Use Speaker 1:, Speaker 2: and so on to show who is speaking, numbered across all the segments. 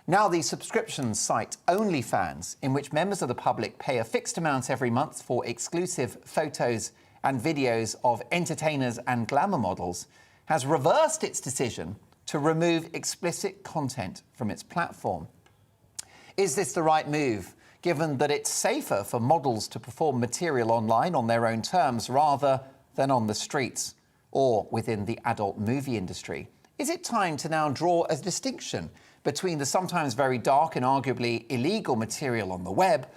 Speaker 1: Now, the subscription site OnlyFans, in which members of the public pay a fixed amount every month for exclusive photos and videos of entertainers and glamour models, has reversed its decision to remove explicit content from its platform. Is this the right move, given that it's safer for models to perform material online on their own terms rather than on the streets or within the adult movie industry? Is it time to now draw a distinction between the sometimes very dark and arguably illegal material on the web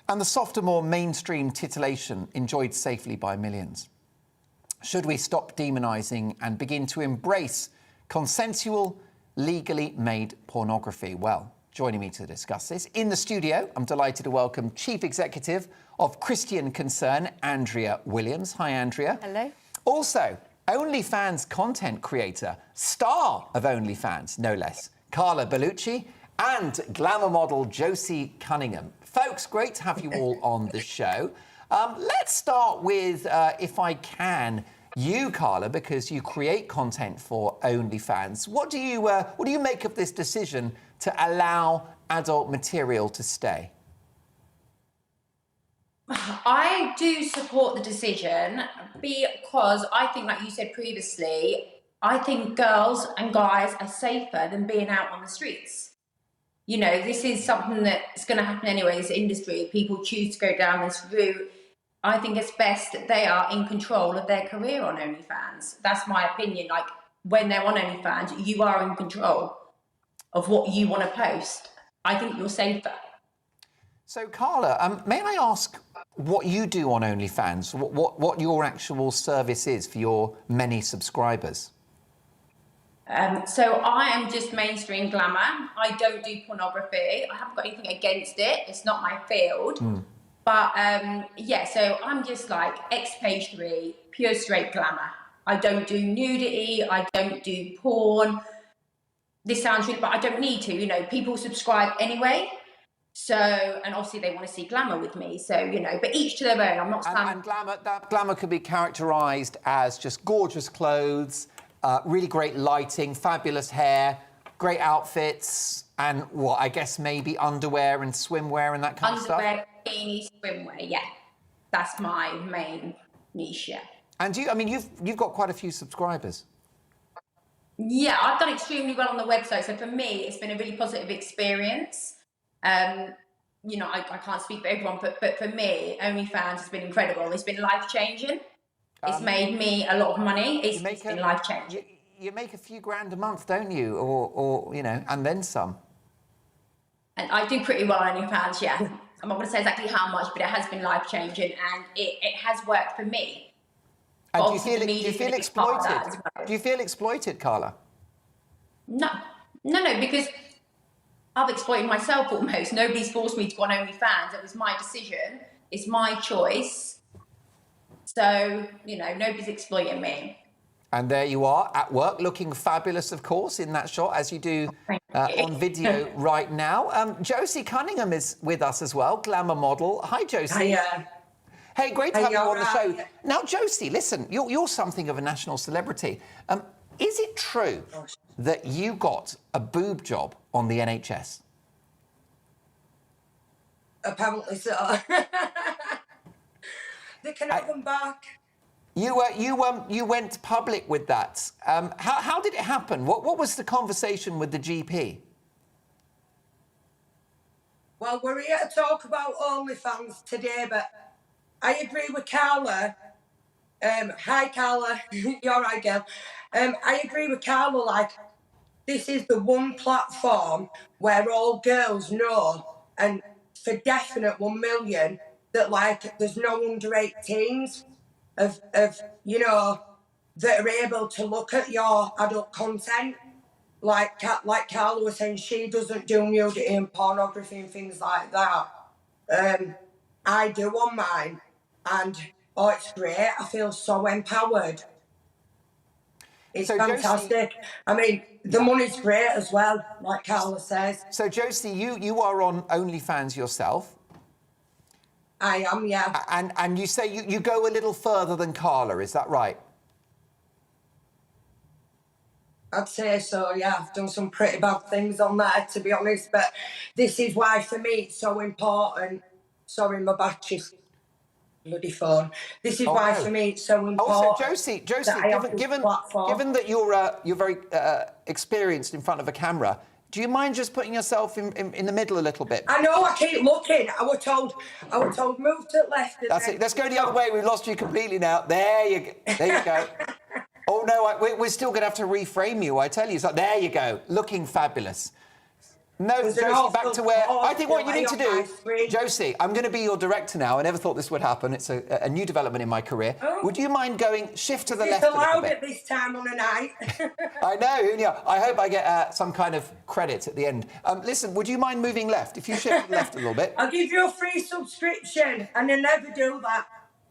Speaker 1: and the softer, more mainstream titillation enjoyed safely by millions? Should we stop demonising and begin to embrace consensual, legally made pornography? Well, joining me to discuss this in the studio, I'm delighted to welcome Chief Executive of Christian Concern, Andrea Williams. Hi, Andrea.
Speaker 2: Hello.
Speaker 1: Also, OnlyFans content creator, star of OnlyFans, no less, Carla Bellucci, and glamour model Josie Cunningham. Folks, great to have you all on the show. Let's start with, if I can, you, Carla, because you create content for OnlyFans. What do you make of this decision to allow adult material to stay?
Speaker 2: I do support the decision because I think, like you said previously, I think girls and guys are safer than being out on the streets. You know, this is something that's going to happen anyway in this industry. People choose to go down this route. I think it's best that they are in control of their career on OnlyFans. That's my opinion. Like, when they're on OnlyFans, you are in control of what you want to post. I think you're safer.
Speaker 1: So, Carla, may I ask what you do on OnlyFans? What your actual service is for your many subscribers?
Speaker 2: So I am just mainstream glamour. I don't do pornography. I haven't got anything against it. It's not my field. But yeah, so I'm just like ex-page 3, pure straight glamour. I don't do nudity. I don't do porn. This sounds really, but I don't need to. You know, people subscribe anyway. So, and obviously they want to see glamour with me. So, you know, but each to their own. I'm not saying.
Speaker 1: And glamour could be characterised as just gorgeous clothes, really great lighting, fabulous hair, great outfits, and what, I guess maybe underwear and swimwear and that kind of stuff?
Speaker 2: Underwear, bikini, swimwear, yeah. That's my main niche, yeah.
Speaker 1: And I mean, you've got quite a few subscribers.
Speaker 2: Yeah, I've done extremely well on the website. So for me, it's been a really positive experience. You know, I can't speak for everyone, but for me, OnlyFans has been incredible. It's been life-changing. It's made me a lot of money. It's been life-changing.
Speaker 1: You make a few grand a month, don't you? Or you know, and then some.
Speaker 2: And I do pretty well on OnlyFans, yeah. I'm not going to say exactly how much, but it has been life-changing, and it has worked for me.
Speaker 1: And do you feel exploited? Do you feel exploited, Carla?
Speaker 2: No, because I've exploited myself almost. Nobody's forced me to go on OnlyFans. It was my decision. It's my choice. So, you know, nobody's exploiting me.
Speaker 1: And there you are at work, looking fabulous, of course, in that shot, as you do on video right now. Josie Cunningham is with us as well, glamour model. Hi, Josie.
Speaker 3: Hiya.
Speaker 1: Hey, great to have you on the show. Now, Josie, listen, you're something of a national celebrity. Is it true that you got a boob job on the NHS?
Speaker 3: Apparently so. They can have them back.
Speaker 1: You went public with that. How did it happen? What was the conversation with the GP?
Speaker 3: Well, we're here to talk about OnlyFans today, but I agree with Carla. Hi, Carla. You're right, girl. I agree with Carla. Like, this is the one platform where all girls know, and for definite 1 million, that like there's no under 18s of you know that are able to look at your adult content. Like Carla was saying, she doesn't do nudity and pornography and things like that. I do on mine, and oh, it's great. I feel so empowered. It's so fantastic. Josie, I mean, the money's great as well, like Carla says.
Speaker 1: So Josie, you are on OnlyFans yourself.
Speaker 3: I am, yeah.
Speaker 1: And you say you go a little further than Carla, is that right?
Speaker 3: I'd say so, yeah. I've done some pretty bad things on there, to be honest. But this is why, for me, it's so important. Sorry, my battery's bloody phone. This is
Speaker 1: Oh,
Speaker 3: why,
Speaker 1: no.
Speaker 3: for me, it's so
Speaker 1: Also,
Speaker 3: important
Speaker 1: Josie,
Speaker 3: that I have this platform.
Speaker 1: given that you're very experienced in front of a camera, do you mind just putting yourself in the middle a little bit?
Speaker 3: I know, I keep looking. I was told move to the left.
Speaker 1: That's it. Let's go the other way. We've lost you completely now. There you go. Oh no, we're still going to have to reframe you. I tell you. So there you go, looking fabulous. No, Josie, back to where... I think what you need to do... Josie, I'm going to be your director now. I never thought this would happen. It's a new development in my career. Oh. Would you mind going shift to the left a little bit?
Speaker 3: It's allowed at this time on the night.
Speaker 1: I know, who knew? I hope I get some kind of credit at the end. Listen, would you mind moving left? If you shift left a little bit.
Speaker 3: I'll give you a free subscription, and I never do that.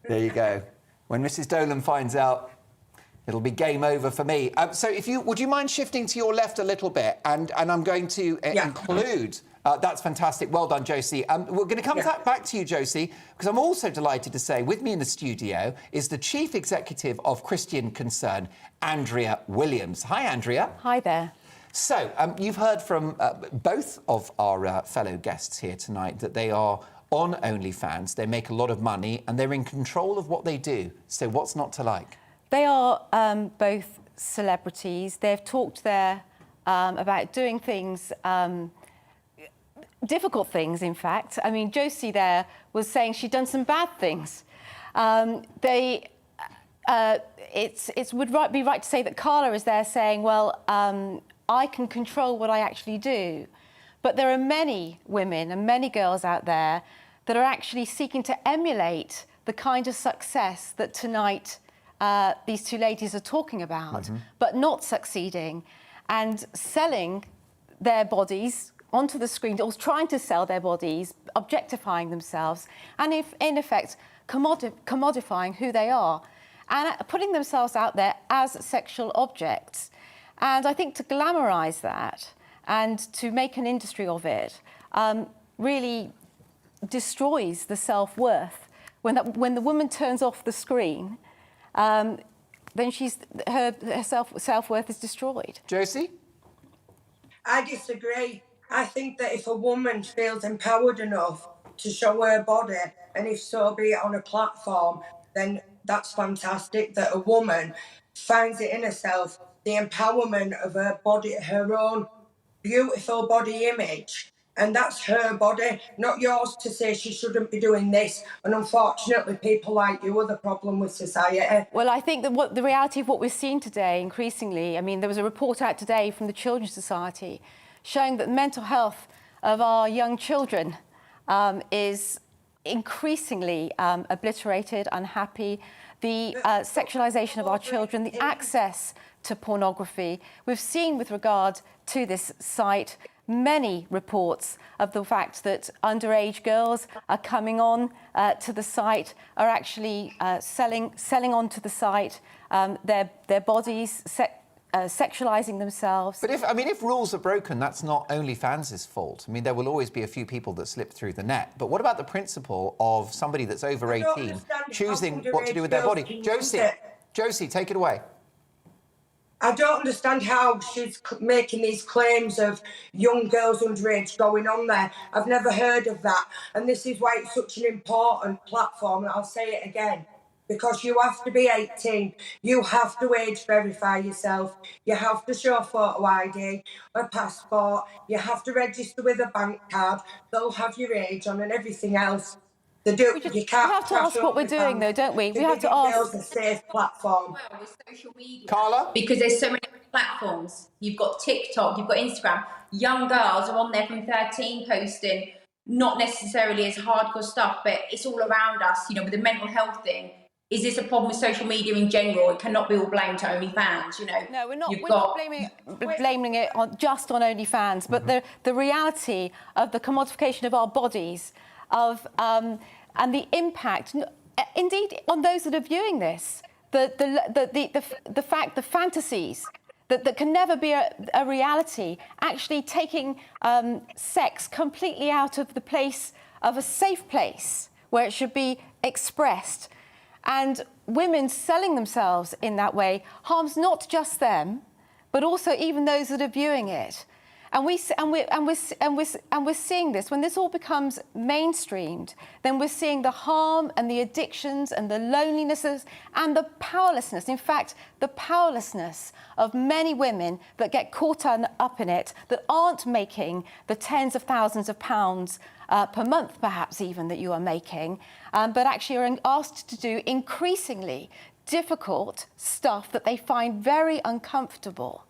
Speaker 1: There you go. When Mrs. Dolan finds out, it'll be game over for me. So would you mind shifting to your left a little bit? And I'm going to include... that's fantastic. Well done, Josie. We're going to come back to you, Josie, because I'm also delighted to say with me in the studio is the Chief Executive of Christian Concern, Andrea Williams. Hi, Andrea.
Speaker 4: Hi there.
Speaker 1: So you've heard from both of our fellow guests here tonight that they are on OnlyFans. They make a lot of money and they're in control of what they do. So what's not to like?
Speaker 4: They are both celebrities. They've talked there about doing things, difficult things, in fact. I mean, Josie there was saying she'd done some bad things. It would be right to say that Carla is there saying, well, I can control what I actually do. But there are many women and many girls out there that are actually seeking to emulate the kind of success that tonight these two ladies are talking about, but not succeeding, and selling their bodies onto the screen, or trying to sell their bodies, objectifying themselves, and in effect, commodifying who they are, and putting themselves out there as sexual objects. And I think to glamorise that and to make an industry of it really destroys the self-worth. When the woman turns off the screen, then her self-worth is destroyed.
Speaker 1: Josie?
Speaker 3: I disagree. I think that if a woman feels empowered enough to show her body, and if so be it on a platform, then that's fantastic. That a woman finds it in herself, the empowerment of her body, her own beautiful body image. And that's her body, not yours to say she shouldn't be doing this. And unfortunately, people like you are the problem with society.
Speaker 4: Well, I think that the reality of what we're seeing today, increasingly, I mean, there was a report out today from the Children's Society showing that the mental health of our young children is increasingly obliterated, unhappy. The sexualisation of our children, the access to pornography. We've seen with regard to this site many reports of the fact that underage girls are coming on to the site, are actually selling onto the site their bodies, sexualising themselves.
Speaker 1: But if rules are broken, that's not OnlyFans' fault. I mean, there will always be a few people that slip through the net. But what about the principle of somebody that's over 18 choosing what to do with their body? Josie, take it away.
Speaker 3: I don't understand how she's making these claims of young girls underage going on there. I've never heard of that. And this is why it's such an important platform. And I'll say it again, because you have to be 18. You have to age verify yourself. You have to show photo ID, a passport. You have to register with a bank card. They'll have your age on and everything else. You can't.
Speaker 4: We have to ask what we're doing, though, don't we? We have to ask.
Speaker 3: A safe platform.
Speaker 2: Well, with social media,
Speaker 1: Carla?
Speaker 2: Because there's so many platforms. You've got TikTok, you've got Instagram. Young girls are on there from 13 posting, not necessarily as hardcore stuff, but it's all around us, with the mental health thing. Is this a problem with social media in general? It cannot be all blamed to OnlyFans,
Speaker 4: No, we're not blaming it just on OnlyFans, but the reality of the commodification of our bodies, and the impact, indeed, on those that are viewing this, the fact, the fantasies that can never be a reality, actually taking sex completely out of the place of a safe place where it should be expressed. And women selling themselves in that way harms not just them, but also even those that are viewing it. And we're seeing this. When this all becomes mainstreamed, then we're seeing the harm and the addictions and the lonelinesses and the powerlessness. In fact, the powerlessness of many women that get caught up in it, that aren't making the tens of thousands of pounds per month, perhaps even, that you are making, but actually are asked to do increasingly difficult stuff that they find very uncomfortable.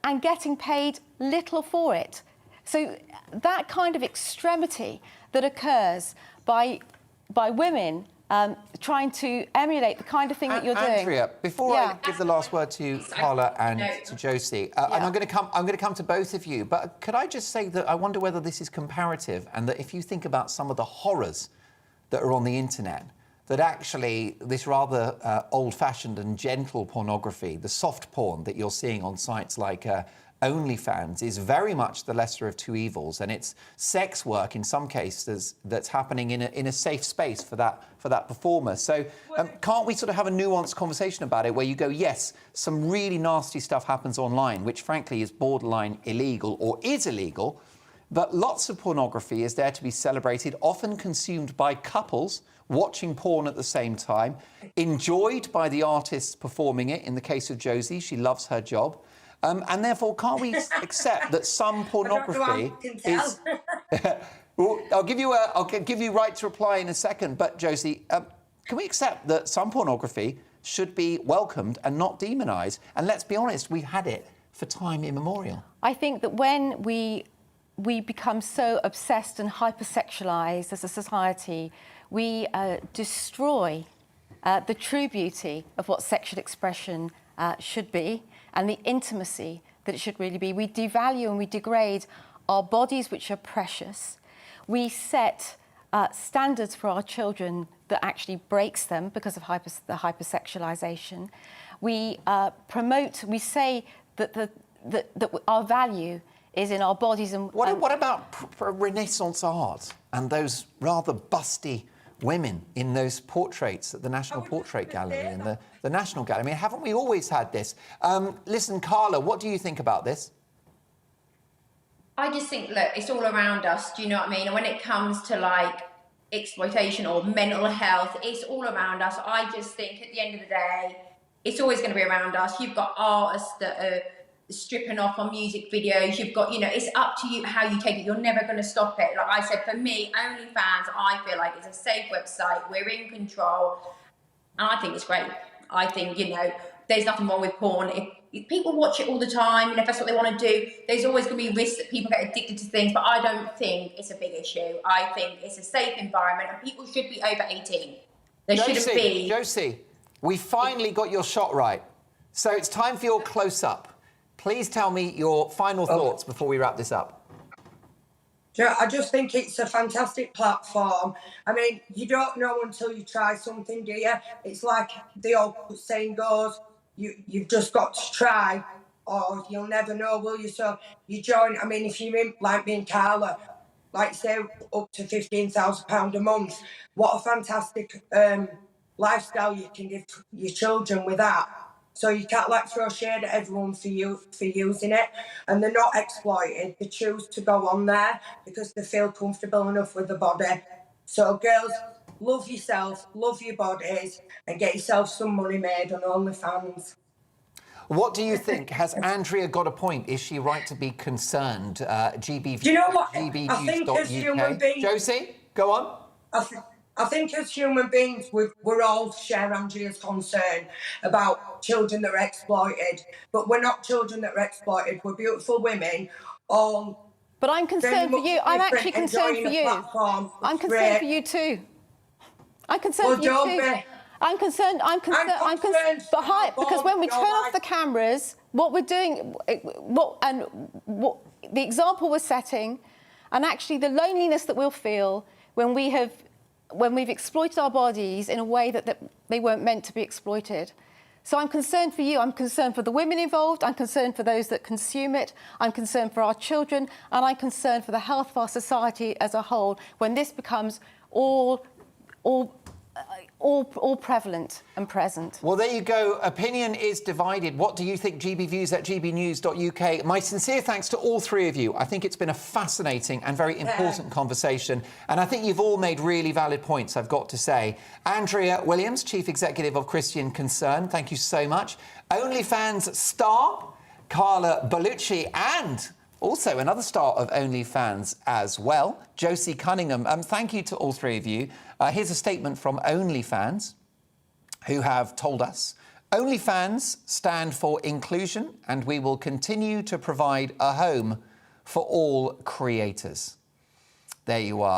Speaker 4: And getting paid little for it. So that kind of extremity that occurs by women trying to emulate the kind of thing that you're doing.
Speaker 1: Andrea, before I give the last word to Carla and to Josie, and I'm going to come to both of you, but could I just say that I wonder whether this is comparative, and that if you think about some of the horrors that are on the internet, that actually this rather old-fashioned and gentle pornography, the soft porn that you're seeing on sites like OnlyFans, is very much the lesser of two evils, and it's sex work in some cases that's happening in a safe space for that performer. So can't we sort of have a nuanced conversation about it, where you go, yes, some really nasty stuff happens online, which frankly is borderline illegal or is illegal, but lots of pornography is there to be celebrated, often consumed by couples watching porn at the same time, enjoyed by the artists performing it. In the case of Josie, she loves her job. And therefore, can't we accept that some pornography is... Well, I'll give you right to reply in a second, but Josie, can we accept that some pornography should be welcomed and not demonised? And let's be honest, we've had it for time immemorial.
Speaker 4: I think that when we become so obsessed and hypersexualised as a society, we destroy the true beauty of what sexual expression should be and the intimacy that it should really be. We devalue and we degrade our bodies, which are precious. We set standards for our children that actually breaks them because of the hypersexualisation. We we say that our value is in our bodies. And
Speaker 1: what about Renaissance art and those rather busty women in those portraits at the National Portrait Gallery and the National Gallery? I mean, haven't we always had this? Listen, Carla, what do you think about this?
Speaker 2: I just think, look, it's all around us, do you know what I mean? And when it comes to, like, exploitation or mental health, it's all around us. I just think at the end of the day, it's always going to be around us. You've got artists that are stripping off on music videos. You've got, you know, it's up to you how you take it. You're never going to stop it. Like I said, for me, OnlyFans, I feel like it's a safe website. We're in control. And I think it's great. I think, you know, there's nothing wrong with porn. If people watch it all the time, and if that's what they want to do, there's always going to be risks that people get addicted to things, but I don't think it's a big issue. I think it's a safe environment, and people should be over 18. They shouldn't be...
Speaker 1: Josie, we finally got your shot right. So it's time for your close-up. Please tell me your final thoughts before we wrap this up.
Speaker 3: I just think it's a fantastic platform. I mean, you don't know until you try something, do you? It's like the old saying goes, you've just got to try, or you'll never know, will you? So you join. I mean, if you're in, like me and Carla, like say up to £15,000 a month, what a fantastic lifestyle you can give your children with that. So you can't like throw shade at everyone for using it, and they're not exploited. They choose to go on there because they feel comfortable enough with the body. So girls, love yourself, love your bodies, and get yourself some money made on OnlyFans.
Speaker 1: What do you think? Has Andrea got a point? Is she right to be concerned? GB.
Speaker 3: Do you know what? I think as human beings,
Speaker 1: Josie, go on.
Speaker 3: I think as human beings, we're all share Andrea's concern about children that are exploited, but we're not children that are exploited. We're beautiful women, all.
Speaker 4: But I'm concerned for you. I'm actually concerned for you. I'm concerned for you too. I'm concerned for you too. I'm concerned. Because when we turn off the cameras, what we're doing, what the example we're setting, and actually the loneliness that we'll feel when we've exploited our bodies in a way that they weren't meant to be exploited. So I'm concerned for you, I'm concerned for the women involved, I'm concerned for those that consume it, I'm concerned for our children, and I'm concerned for the health of our society as a whole when this becomes all all prevalent and present.
Speaker 1: Well, there you go. Opinion is divided. What do you think? gbviews@gbnews.uk. My sincere thanks to all three of you. I think it's been a fascinating and very important conversation, and I think you've all made really valid points, I've got to say. Andrea Williams, Chief Executive of Christian Concern, thank you so much. OnlyFans star Carla Bellucci, and also another star of OnlyFans as well, Josie Cunningham. Thank you to all three of you. Here's a statement from OnlyFans, who have told us, OnlyFans stand for inclusion, and we will continue to provide a home for all creators. There you are.